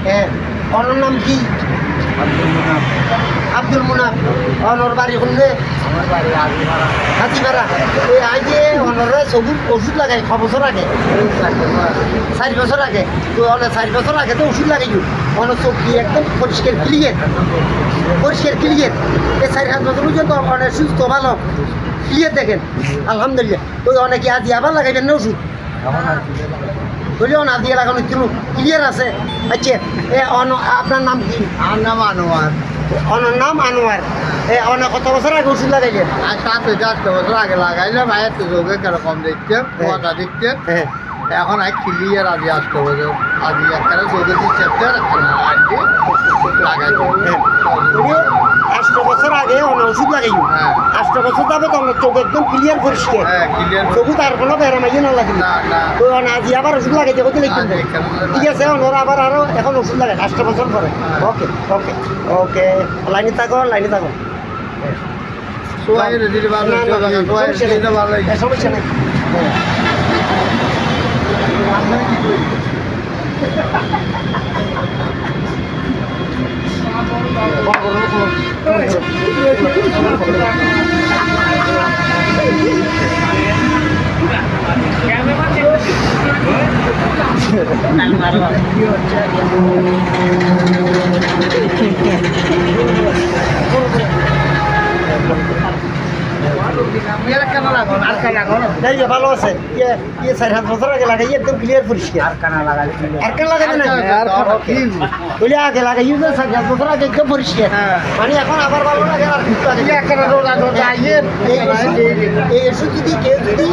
হ্যাঁ ওনার নাম কি? আব্দুল মুনাফ। ওনার বাড়ি শুনলে হাতিপাড়া। এই আগে ওনারা চকুর ওষুধ লাগাই 6 বছর আগে, 4 বছর আগে। তো অনেক 4 বছর আগে তো ওষুধ লাগাই অনেক চোখ দিয়ে একদম পরিষ্কার ক্লিয়ার, পরিষ্কার ক্লিয়ার। এই 4-5 বছর পর্যন্ত অনেক সুস্থ ভালো ক্লিয়ার দেখেন আলহামদুলিল্লাহ। ওই অনেকে আজি আবার লাগাইবেন না ওষুধ বললেও না দিয়ে লাগানো কিন্তু ক্লিয়ার আছে। আচ্ছা আপনার নাম কি? আমার নাম আনোয়ার। ওনার নাম আনোয়ার। অনেক কত বছর আগে ওষুধ লাগাইলেন? আর 7-8 বছর আগে লাগাইলাম। আয় তো যোগে কেরকম দেখতেন, কথা দেখতেন। হ্যাঁ এখন আর ক্লিয়ার আজ 8 বছর আজ একটা যোগে দিচ্ছে লাগাই। 8 বছর আগে অনেক ওষুধ লাগাই। হ্যাঁ 8 বছর যাবে তো আমার চোখ একদম ক্লিয়ার পরিষ্কার। হ্যাঁ ক্লিয়ার। চোখু তার কোনো বেড়ামাইয়ে না লাগে না না তো আজি আবার ওষুধ লাগাইতে কত লিখবেন? ঠিক আছে ওনারা আবার আরো এখন ওষুধ লাগায় 8 বছর পরে। ওকে ওকে ওকে লাইনে থাকো, লাইনে থাকো। সোয়াই রেডি ভালো সমস্যা নেই। ভালো আছে 4-5 বছর আগে লাগাই একদম ক্লিয়ার পরিষ্কার। আর কানা লাগাই না বলে আগে লাগাই 4-5 বছর আগে একদম পরিষ্কার। মানে এখন আবার ভালো লাগে আর এই ওষুধ যদি কেউ যদি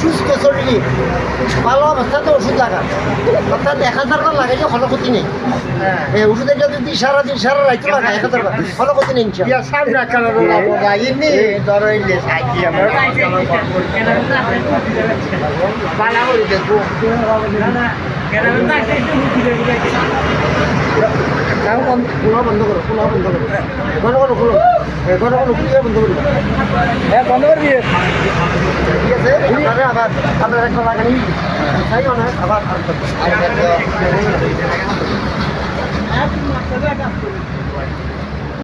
সুস্থ শরীরে ভালো অবস্থাতে ওষুধ লাগান অর্থাৎ 1000 বার লাগাইলে কোনো ক্ষতি নেই। এই ওষুধের যদি সারাদিন সারা রাইতে লাগায় 1000 বার কোনো ক্ষতি নেই। বন্ধ করো, পুনঃ বন্ধ করো, বন্ধ করো, খুলো বন্ধ করো, খুলিয়ে বন্ধ করো। হ্যাঁ বন্ধ করবি। ঠিক আছে আপনারা আবার আপনার একটা লাগানি তাই না আবার